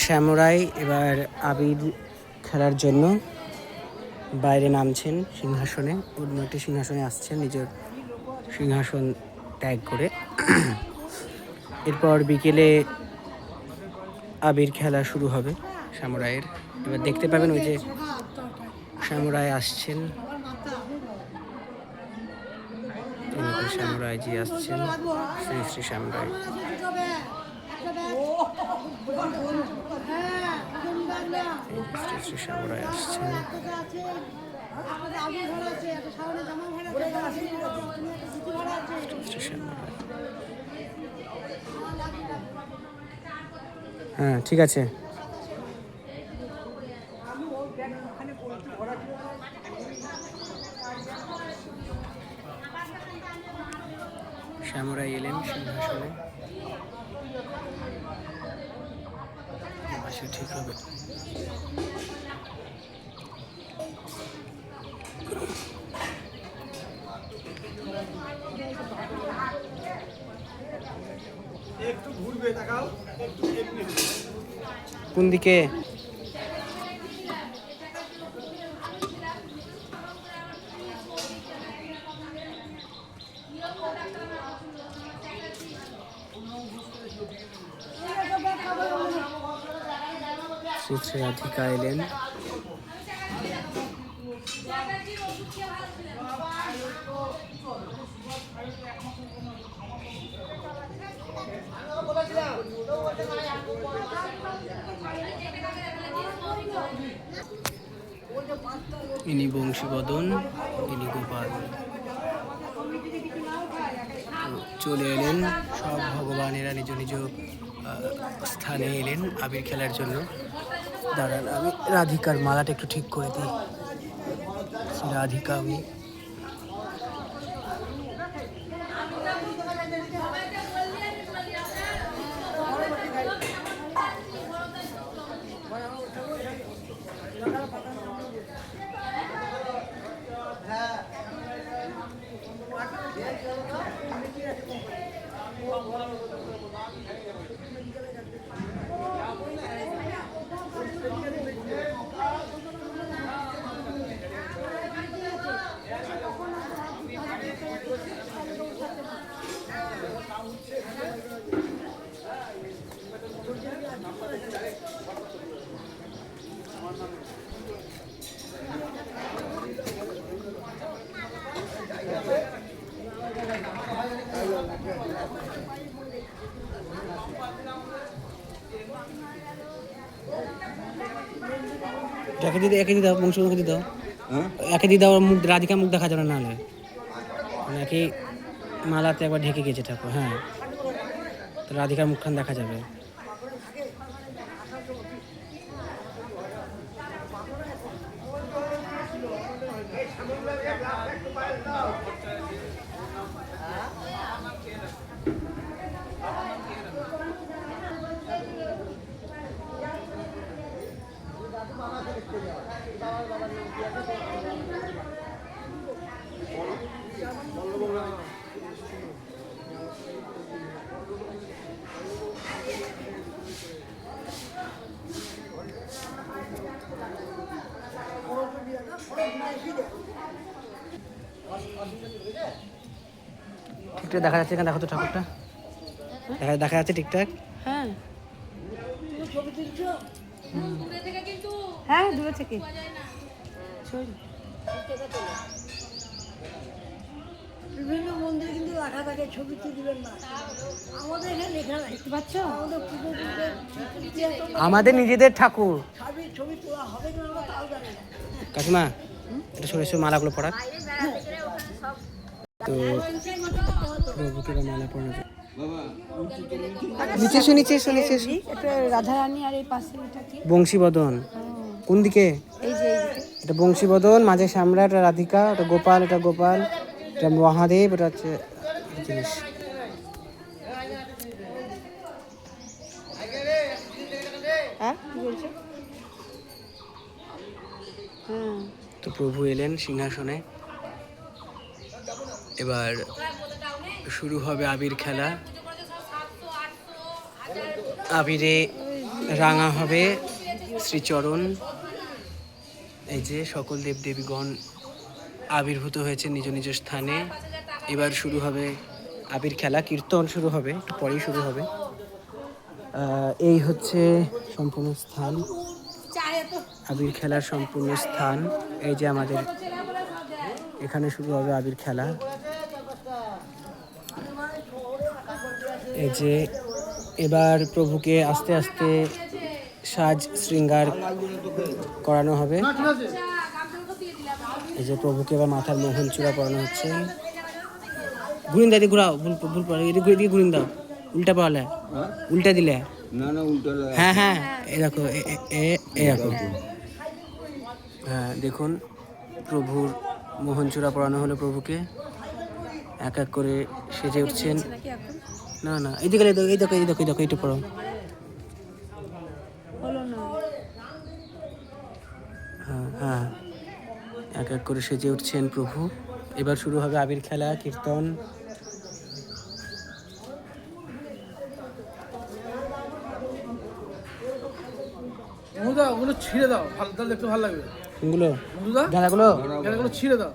শ্যামরাই এবার আবির খেলার জন্য বাইরে নামছেন সিংহাসনে, অন্য একটি সিংহাসনে আসছেন নিজের সিংহাসন ত্যাগ করে। এরপর বিকেলে আবির খেলা শুরু হবে শ্যামরায়ের। এবার দেখতে পাবেন ওই যে শ্যামরায় আসছেন, শ্যামরায় জি আসছেন, শ্রী শ্রী শ্যামরায়। শ্রী শ্রী শ্যামরায় আসছেন। হ্যাঁ ঠিক আছে। শ্যামরাই এলেন সিংহাসনে, ঠিক হবে। একটু ঘুরবে, তাকাও কোন দিকে? শ্রী শ্রী রাধিকা এলেন। ইনি বংশীবদন, ইনি গোপাল। চলে এলেন সব ভগবানেরা নিজ নিজ স্থানে এলেন আবির খেলার জন্য। দাঁড়ান আমি রাধিকার মালাটা একটু ঠিক করে দিই। রাধিকা আমি একে দিয়ে দাও, বংশীবদনকে দিয়ে দাও, একে দিয়ে দাও। মুখ রাধিকা মুখ দেখা যাবে না, হলে নাকি মালাতে একবার ঢেকে গেছে ঠাকুর। হ্যাঁ, তো রাধিকার মুখখান দেখা যাবে। ঠিকঠাক দেখা যাচ্ছে এখানে, দেখো তো ঠাকুরটা দেখা যাচ্ছে ঠিকঠাক? হ্যাঁ হ্যাঁ, দূরে থেকে বিভিন্ন মন্দিরে কিন্তু রাখা থাকে, ছবি তুলবেন না। আমাদের এখানে লেখা দেখতে পাচ্ছ, আমাদের নিজেদের ঠাকুর। ছবি তোলা হবে না তাও জানি না। কাকিমা এটা সরে এসে মালাগুলো পড়াক। তো মালা পড়ানো নিচে এসো, নিচে এসো, নিচে এসো। এটা রাধারানী, আর এই পাশে এটা কি? বংশীবদন। কোন দিকে? এই যে এটা বংশীবদন, মাঝে শ্যামরা, এটা রাধিকা, এটা গোপাল, এটা গোপাল, এটা মহাদেব, এটা হচ্ছে জিনিস। তো প্রভু এলেন সিংহাসনে। এবার শুরু হবে আবির খেলা। আবিরে রাঙা হবে শ্রীচরণ। এই যে সকল দেবদেবীগণ আবির্ভূত হয়েছে নিজ নিজ স্থানে। এবার শুরু হবে আবির খেলা, কীর্তন শুরু হবে, একটু পরেই শুরু হবে। এই হচ্ছে সম্পূর্ণ স্থান, আবির খেলার সম্পূর্ণ স্থান। এই যে আমাদের এখানে শুরু হবে আবির খেলা। এই যে এবার প্রভুকে আস্তে আস্তে সাজ শৃঙ্গার করানো হবে। এই যে প্রভুকে এবার মাথার মোহন চূড়া পরানো হচ্ছে। ঘুরিন দাদি ঘুরাও, ভুল পড়ে, এদিকে ঘুরিন দাও, উল্টা পাওয়ালে, উল্টা দিলে, হ্যাঁ হ্যাঁ এই দেখো, এই দেখো, হ্যাঁ দেখুন প্রভুর মোহন চূড়া পরানো হলো প্রভুকে। এক এক করে সেজে উঠছেন। না না এইদিকে, এই দেখো এই দেখো এই দেখো, এইটা পড়ো। হ্যাঁ হ্যাঁ, এক এক করে সেজে উঠছেন প্রভু। এবার শুরু হবে আবির খেলা, কীর্তন। ওগুলো ছিঁড়ে দাও, ভালো, তাহলে দেখতে ভালো লাগবে। কোনগুলো? বন্ধুদা, গাঁদাগুলো? এগুলো ছিঁড়ে দাও।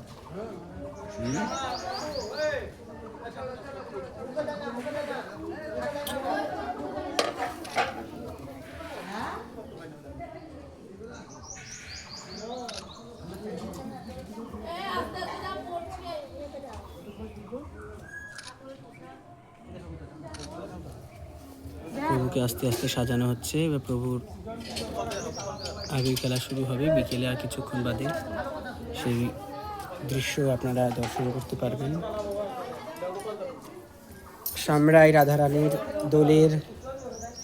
প্রভুকে আস্তে আস্তে সাজানো হচ্ছে। এবার প্রভুর আবির খেলা শুরু হবে বিকেলে, আর কিছুক্ষণ বাদে সেই দৃশ্য আপনারা দর্শন করতে পারবেন। সামরাই রাধারানীর দোলের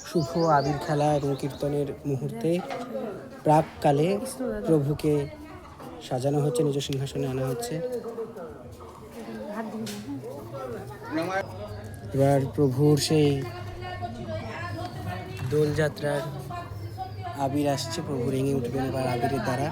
শুভ আবির খেলা এবং কীর্তনের মুহূর্তে প্রাককালে প্রভুকে সাজানো হচ্ছে, নিজ সিংহাসনে আনা হচ্ছে। এবার প্রভুর সেই দোলযাত্রার আবির আসছে, প্রভু রেঙে উঠবেন এবার আবিরের দ্বারা।